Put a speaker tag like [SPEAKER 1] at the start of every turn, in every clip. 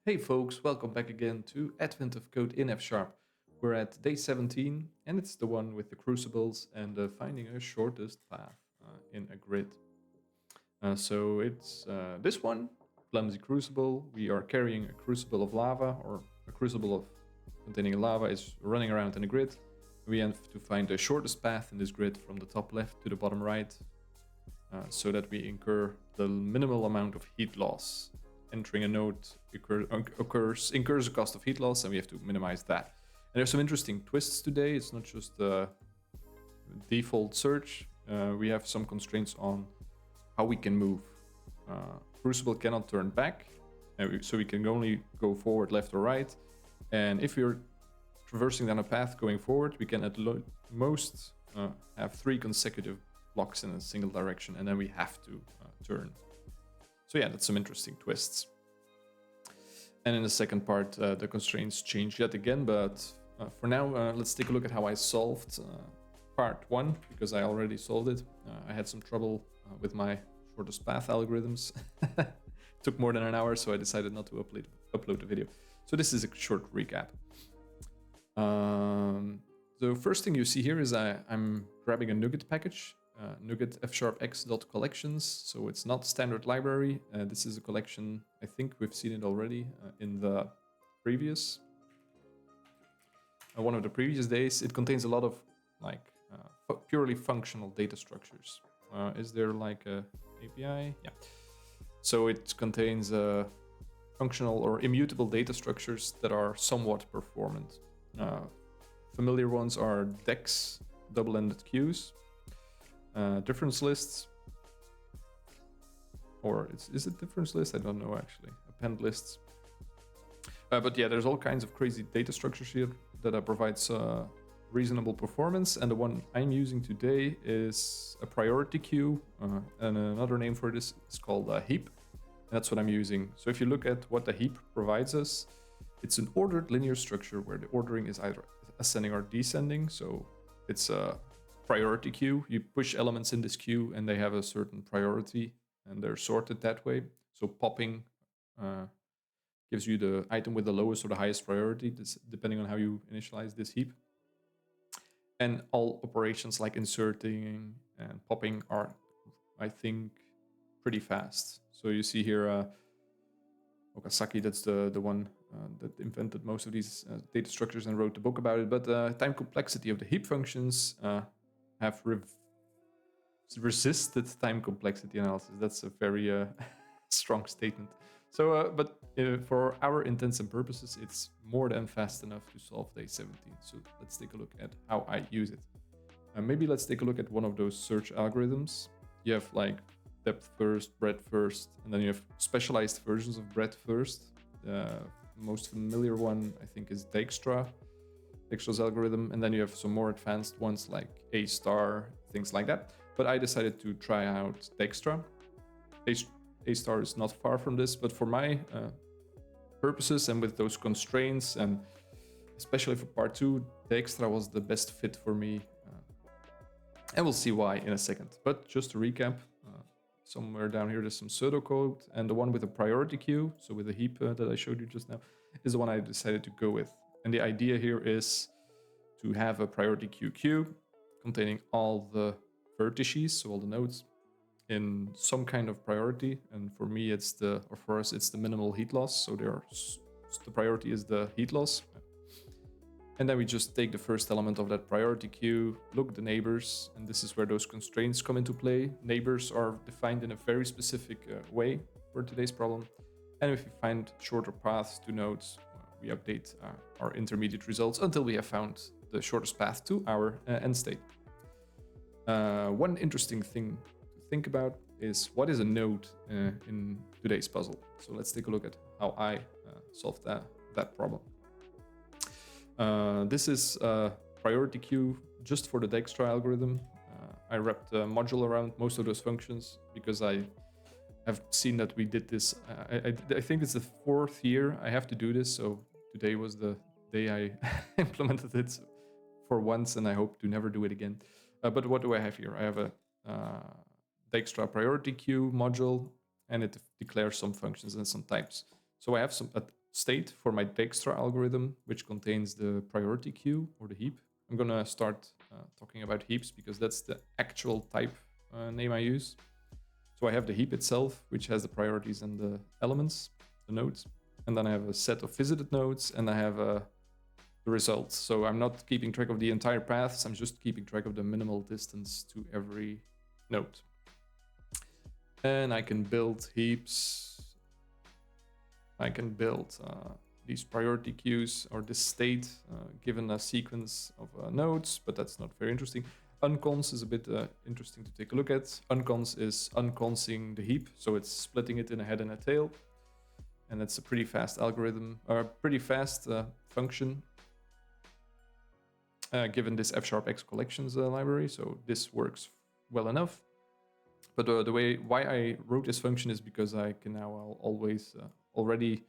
[SPEAKER 1] Hey folks, welcome back again to Advent of Code in F Sharp. We're at day 17 and it's the one with the crucibles and finding a shortest path in a grid. So it's this one, clumsy crucible. We are carrying a crucible of lava, or a crucible of containing lava is running around in a grid. We have to find the shortest path in this grid from the top left to the bottom right, so that we incur the minimal amount of heat loss. Entering a node incurs a cost of heat loss, and we have to minimize that. And there's some interesting twists today. It's not just the default search. We have some constraints on how we can move. Crucible cannot turn back, so we can only go forward, left, or right. And if we're traversing down a path going forward, we can at most have 3 consecutive blocks in a single direction, and then we have to turn. So yeah, that's some interesting twists. And in the second part, the constraints change yet again, but for now, let's take a look at how I solved part 1, because I already solved it. I had some trouble with my shortest path algorithms. Took more than an hour, so I decided not to upload the video. So this is a short recap. The first thing you see here is I'm grabbing a NuGet package, NuGet Fsharpx.Collections. So it's not standard library. This is a collection. I think we've seen it already in the previous one of the previous days. It contains a lot of purely functional data structures. Is there like a API? Yeah. So it contains functional or immutable data structures that are somewhat performant. Familiar ones are dex, double-ended queues, difference lists, or is it difference list? I don't know actually. Append lists. But yeah, there's all kinds of crazy data structures here that provides reasonable performance. And the one I'm using today is a priority queue, and another name for this is called a heap. And that's what I'm using. So if you look at what the heap provides us, it's an ordered linear structure where the ordering is either ascending or descending. So it's a priority queue. You push elements in this queue and they have a certain priority and they're sorted that way. So popping gives you the item with the lowest or the highest priority, depending on how you initialize this heap. And all operations like inserting and popping are, I think, pretty fast. So you see here, Okazaki, that's the one that invented most of these data structures and wrote the book about it. But time complexity of the heap functions have resisted time complexity analysis. That's a very strong statement. So, but for our intents and purposes, it's more than fast enough to solve day 17. So let's take a look at how I use it. Maybe let's take a look at one of those search algorithms. You have like depth first, breadth first, and then you have specialized versions of breadth first. The most familiar one, I think, is Dijkstra's algorithm, and then you have some more advanced ones like A star, things like that. But I decided to try out Dijkstra. A star is not far from this, but for my purposes and with those constraints, and especially for part 2, Dijkstra was the best fit for me. And we'll see why in a second. But just to recap, somewhere down here there's some pseudocode, and the one with a priority queue, so with the heap that I showed you just now, is the one I decided to go with. And the idea here is to have a priority queue containing all the vertices, so all the nodes, in some kind of priority. And for me, for us, it's the minimal heat loss. So the priority is the heat loss. And then we just take the first element of that priority queue, look at the neighbors, and this is where those constraints come into play. Neighbors are defined in a very specific way for today's problem. And if we find shorter paths to nodes, we update our intermediate results until we have found the shortest path to our end state. One interesting thing to think about is what is a node in today's puzzle. So let's take a look at how I solved that problem. This is a priority queue just for the Dijkstra algorithm. I wrapped a module around most of those functions because I have seen that we did this. I think it's the 4th year I have to do this, so today was the day I implemented it for once, and I hope to never do it again. But what do I have here? I have a Dijkstra priority queue module, and it declares some functions and some types. So I have state for my Dijkstra algorithm, which contains the priority queue or the heap. I'm gonna start talking about heaps because that's the actual type name I use. So I have the heap itself, which has the priorities and the elements, the nodes. And then I have a set of visited nodes, and I have the results. So I'm not keeping track of the entire paths, I'm just keeping track of the minimal distance to every node. And I can build heaps. I can build these priority queues or this state given a sequence of nodes, but that's not very interesting. Uncons is a bit interesting to take a look at. Uncons is unconsing the heap, so it's splitting it in a head and a tail. And it's a pretty fast algorithm, or a pretty fast function given this Fsharpx.Collections library, so this works well enough. But the way why I wrote this function is because I can now always already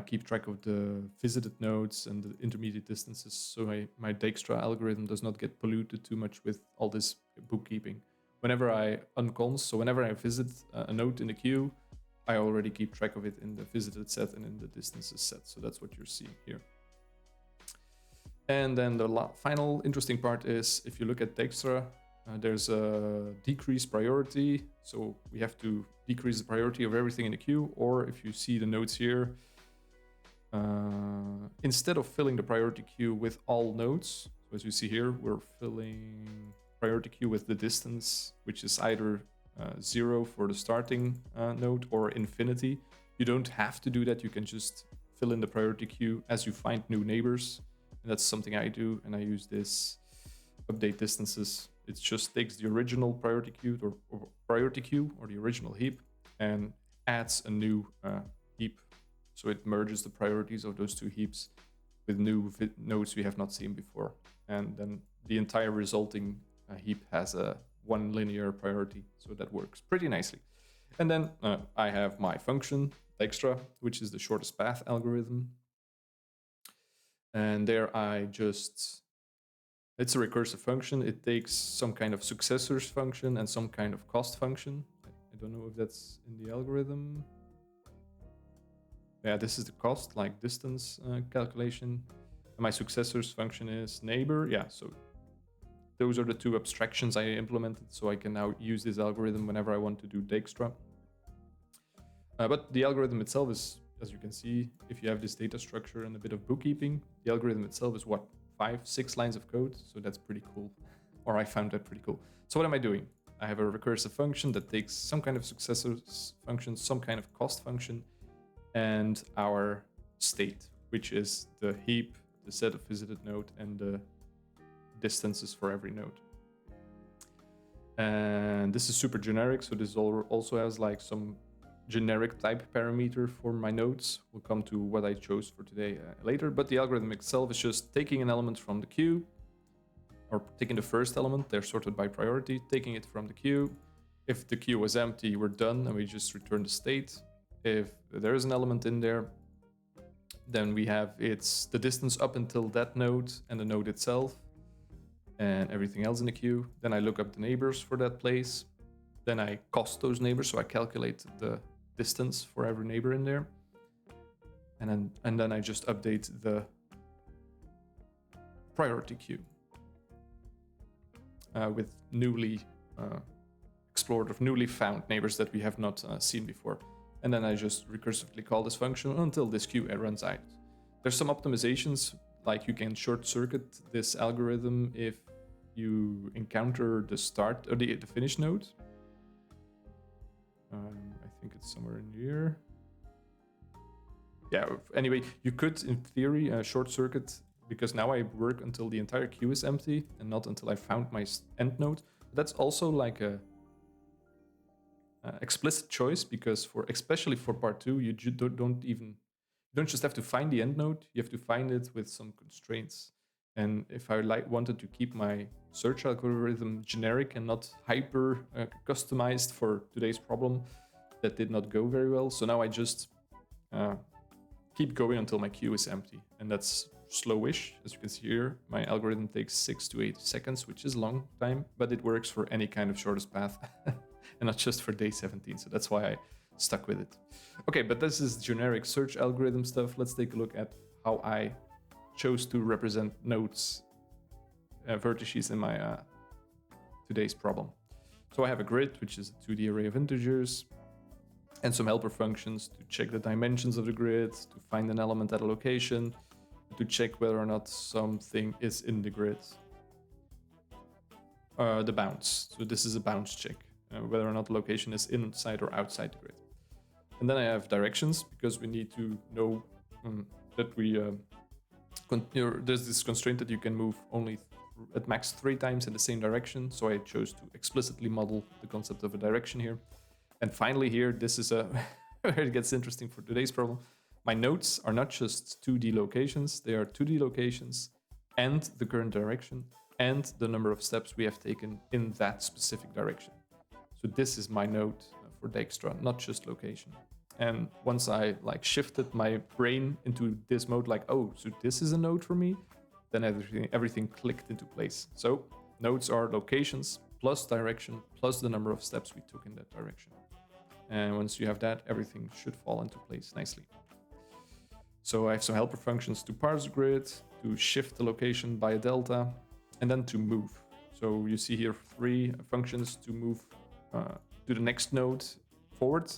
[SPEAKER 1] keep track of the visited nodes and the intermediate distances, so my Dijkstra algorithm does not get polluted too much with all this bookkeeping. Whenever I uncons, so whenever I visit a node in the queue, I already keep track of it in the visited set and in the distances set, so that's what you're seeing here. And then the final interesting part is, if you look at Dijkstra, there's a decreased priority, so we have to decrease the priority of everything in the queue, or if you see the nodes here, instead of filling the priority queue with all nodes, so as you see here, we're filling priority queue with the distance, which is either 0 for the starting node or infinity. You don't have to do that, you can just fill in the priority queue as you find new neighbors, and that's something I do, and I use this update distances. It just takes the original priority queue or the original heap and adds a new heap. So it merges the priorities of those two heaps with new nodes we have not seen before. And then the entire resulting heap has a one linear priority. So that works pretty nicely. And then I have my function, Dijkstra, which is the shortest path algorithm. And there I just... It's a recursive function. It takes some kind of successors function and some kind of cost function. I don't know if that's in the algorithm. Yeah, this is the cost, like distance calculation. And my successors function is neighbor. Yeah, so those are the two abstractions I implemented. So I can now use this algorithm whenever I want to do Dijkstra. But the algorithm itself is, as you can see, if you have this data structure and a bit of bookkeeping, the algorithm itself is what? 5-6 lines of code, so that's pretty cool, or I found that pretty cool. So what am I doing? I have a recursive function that takes some kind of successors function, some kind of cost function, and our state, which is the heap, the set of visited node, and the distances for every node. And this is super generic, so this also has like some generic type parameter for my nodes. We'll come to what I chose for today later, but the algorithm itself is just taking an element from the queue, or taking the first element, they're sorted by priority, taking it from the queue. If the queue was empty, we're done, and we just return the state. If there is an element in there, then we have it's the distance up until that node and the node itself, and everything else in the queue. Then I look up the neighbors for that place. Then I cost those neighbors, so I calculate the distance for every neighbor in there, and then I just update the priority queue with newly explored or newly found neighbors that we have not seen before, and then I just recursively call this function until this queue runs out. There's some optimizations, like you can short circuit this algorithm if you encounter the start or the finish node. I think it's somewhere in here. Yeah, anyway, you could, in theory, short circuit, because now I work until the entire queue is empty and not until I found my end node. But that's also like a explicit choice, because especially for part 2, you don't just have to find the end node, you have to find it with some constraints. And if I wanted to keep my search algorithm generic and not hyper customized for today's problem, that did not go very well. So now I just keep going until my queue is empty. And that's slowish. As you can see here, my algorithm takes 6 to 8 seconds, which is a long time, but it works for any kind of shortest path and not just for day 17. So that's why I stuck with it. Okay, but this is generic search algorithm stuff. Let's take a look at how I chose to represent nodes, vertices in my today's problem. So I have a grid, which is a 2D array of integers, and some helper functions to check the dimensions of the grid, to find an element at a location, to check whether or not something is in the grid. The bounds. So this is a bounds check, whether or not the location is inside or outside the grid. And then I have directions, because we need to know that we there's this constraint that you can move only at max 3 times in the same direction. So I chose to explicitly model the concept of a direction here. And finally here, this is where it gets interesting for today's problem. My nodes are not just 2D locations, they are 2D locations and the current direction and the number of steps we have taken in that specific direction. So this is my node for Dijkstra, not just location. And once I shifted my brain into this mode, oh, so this is a node for me, then everything clicked into place. So nodes are locations plus direction plus the number of steps we took in that direction. And once you have that, everything should fall into place nicely. So I have some helper functions to parse the grid, to shift the location by a delta, and then to move. So you see here 3 functions to move to the next node forward,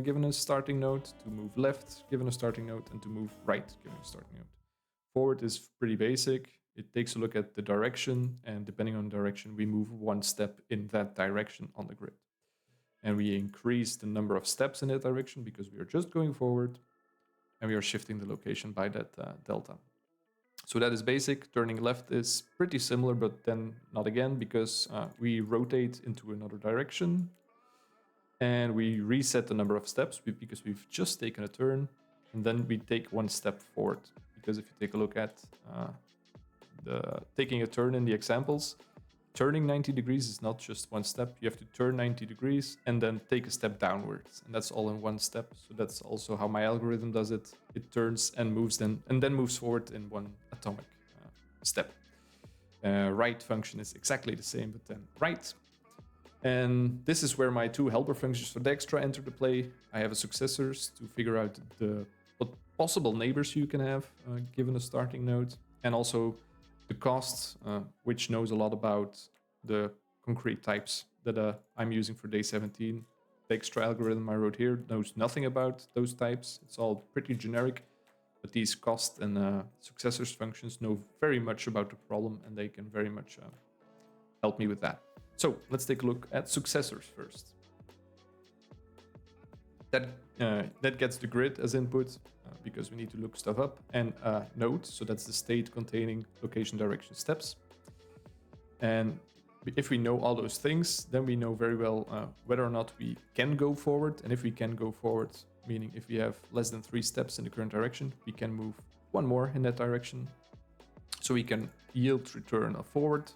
[SPEAKER 1] given a starting node, to move left, given a starting node, and to move right, given a starting node. Forward is pretty basic. It takes a look at the direction, and depending on the direction, we move 1 step in that direction on the grid. And we increase the number of steps in that direction because we are just going forward, and we are shifting the location by that delta. So that is basic. Turning left is pretty similar, but then not again, because we rotate into another direction, and we reset the number of steps because we've just taken a turn, and then we take 1 step forward. Because if you take a look at taking a turn in the examples, turning 90 degrees is not just 1 step. You have to turn 90 degrees and then take a step downwards, and that's all in 1 step. So that's also how my algorithm does it. It turns and moves and then moves forward in 1 atomic step. Right function is exactly the same, but then right. And this is where my 2 helper functions for Dijkstra enter the play. I have a successors to figure out what possible neighbors you can have given a starting node, and also the cost, which knows a lot about the concrete types that I'm using for day 17. The extra algorithm I wrote here knows nothing about those types. It's all pretty generic, but these cost and successors functions know very much about the problem, and they can very much help me with that. So let's take a look at successors first. That gets the grid as input, because we need to look stuff up, and node, so that's the state containing location, direction, steps. And if we know all those things, then we know very well whether or not we can go forward. And if we can go forward, meaning if we have less than 3 steps in the current direction, we can move 1 more in that direction. So we can yield return a forward,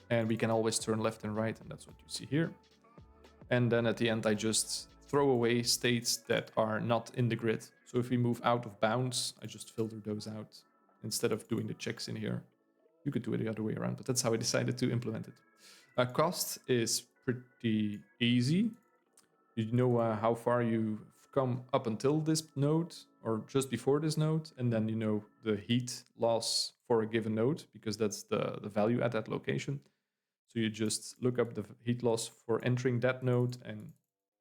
[SPEAKER 1] and we can always turn left and right, and that's what you see here. And then at the end, I just throw away states that are not in the grid. So if we move out of bounds, I just filter those out instead of doing the checks in here. You could do it the other way around, but that's how I decided to implement it. Cost is pretty easy. You know how far you've come up until this node or just before this node, and then you know the heat loss for a given node because that's the value at that location. So you just look up the heat loss for entering that node and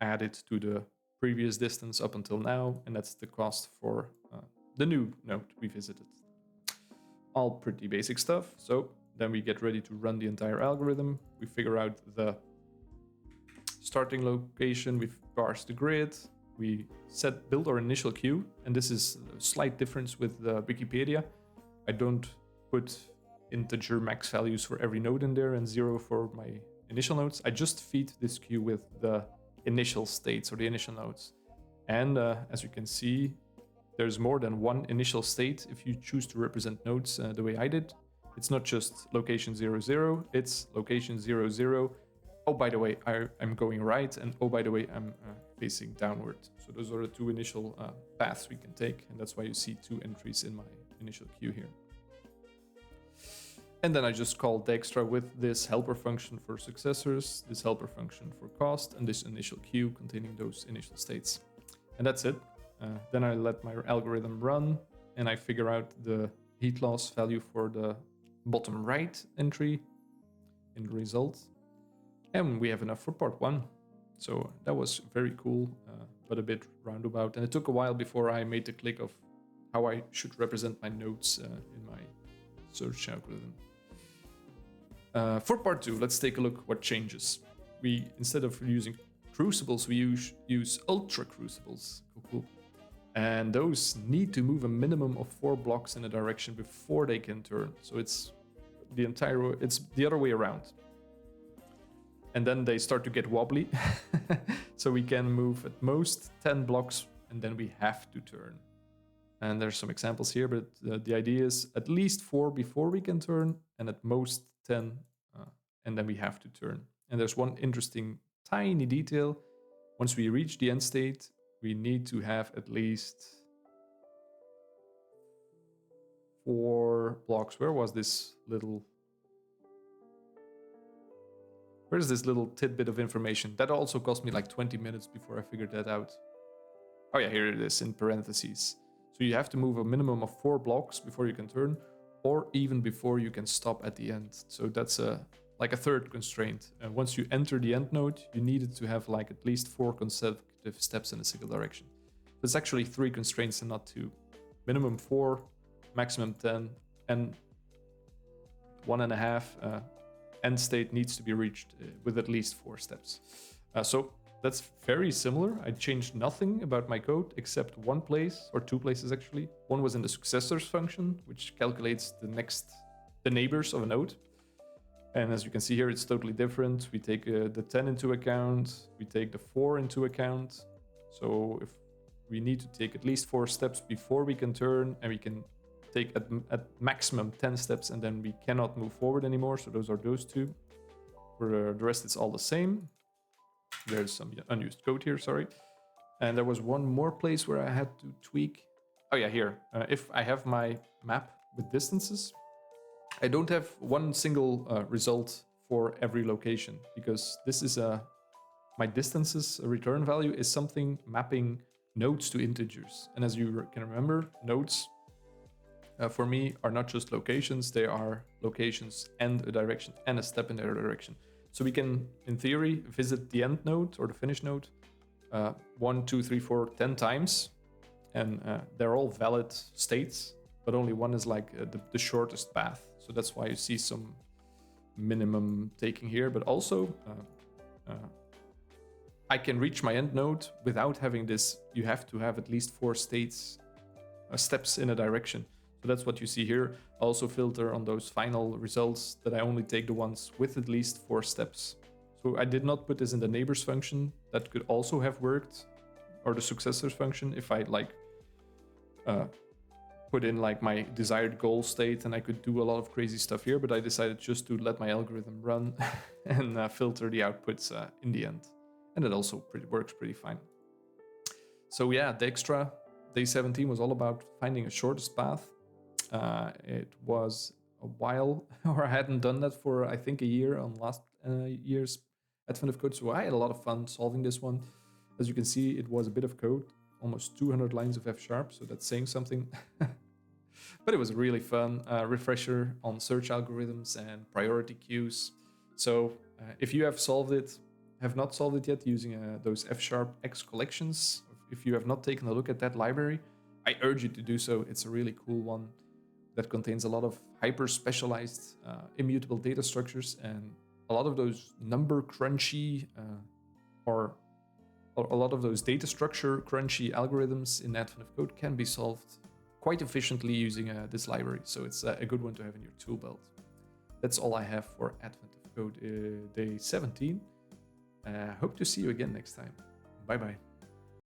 [SPEAKER 1] add it to the previous distance up until now, and that's the cost for the new node we visited. All pretty basic stuff. So then we get ready to run the entire algorithm. We figure out the starting location, we parse the grid, we build our initial queue, and this is a slight difference with Wikipedia. I don't put integer max values for every node in there and 0 for my initial nodes. I just feed this queue with the initial states or the initial nodes. And as you can see, there's more than 1 initial state if you choose to represent nodes the way I did. It's not just location 0, 0, it's location 0, 0. Oh, by the way, I'm going right, and oh, by the way, I'm facing downward. So those are the 2 initial paths we can take, and that's why you see 2 entries in my initial queue here. And then I just call Dijkstra with this helper function for successors, this helper function for cost, and this initial queue containing those initial states. And that's it. Then I let my algorithm run, and I figure out the heat loss value for the bottom right entry in the result. And we have enough for part 1. So that was very cool, but a bit roundabout. And it took a while before I made the click of how I should represent my nodes in my search algorithm. For part 2, let's take a look what changes. We, instead of using crucibles, we use ultra crucibles. Cool. And those need to move a minimum of 4 blocks in a direction before they can turn. So it's the other way around. And then they start to get wobbly. So we can move at most 10 blocks and then we have to turn. And there's some examples here, but the idea is at least 4 before we can turn and at most 10 and then we have to turn. And there's one interesting tiny detail. Once we reach the end state, we need to have at least 4 blocks. Where's this little tidbit of information? That also cost me like 20 minutes before I figured that out. Oh yeah, here it is in parentheses. So you have to move a minimum of 4 blocks before you can turn, or even before you can stop at the end. So that's like a third constraint. Once you enter the end node, you needed to have like at least 4 consecutive steps in a single direction. It's actually 3 constraints and not 2. Minimum 4, maximum 10, and 1.5 end state needs to be reached with at least 4 steps. So that's very similar. I changed nothing about my code except one place, or 2 places actually. One was in the successors function, which calculates the neighbors of a node. And as you can see here, it's totally different. We take the 10 into account, we take the 4 into account. So if we need to take at least 4 steps before we can turn, and we can take at maximum 10 steps, and then we cannot move forward anymore. So those are those 2. For the rest, it's all the same. There's some unused code here, sorry. And there was one more place where I had to tweak. Oh yeah, here. If I have my map with distances, I don't have one single result for every location, because this is my distances return value is something mapping nodes to integers. And as you can remember, nodes for me are not just locations, they are locations and a direction and a step in their direction. So we can, in theory, visit the end node or the finish node 1, 2, 3, 4, 10 times. And they're all valid states, but only one is like the shortest path. So that's why you see some minimum taking here. But also, I can reach my end node without having this. You have to have at least 4 steps in a direction. So that's what you see here. Also filter on those final results that I only take the ones with at least 4 steps. So I did not put this in the neighbors function. That could also have worked, or the successors function, if I like put in like my desired goal state, and I could do a lot of crazy stuff here, but I decided just to let my algorithm run and filter the outputs in the end. And it also works pretty fine. So yeah, Dijkstra day 17 was all about finding a shortest path. It was a while, or I hadn't done that for I think a year on last year's Advent of Code, so I had a lot of fun solving this one. As you can see, it was a bit of code, almost 200 lines of F#, so that's saying something. But it was really fun. Refresher on search algorithms and priority queues. So if you have not solved it yet using those Fsharpx.Collections, if you have not taken a look at that library, I urge you to do so. It's a really cool one that contains a lot of hyper-specialized immutable data structures, and a lot of those number crunchy or a lot of those data structure crunchy algorithms in Advent of Code can be solved quite efficiently using this library. So it's a good one to have in your tool belt. That's all I have for Advent of Code day 17. Hope to see you again next time. Bye bye.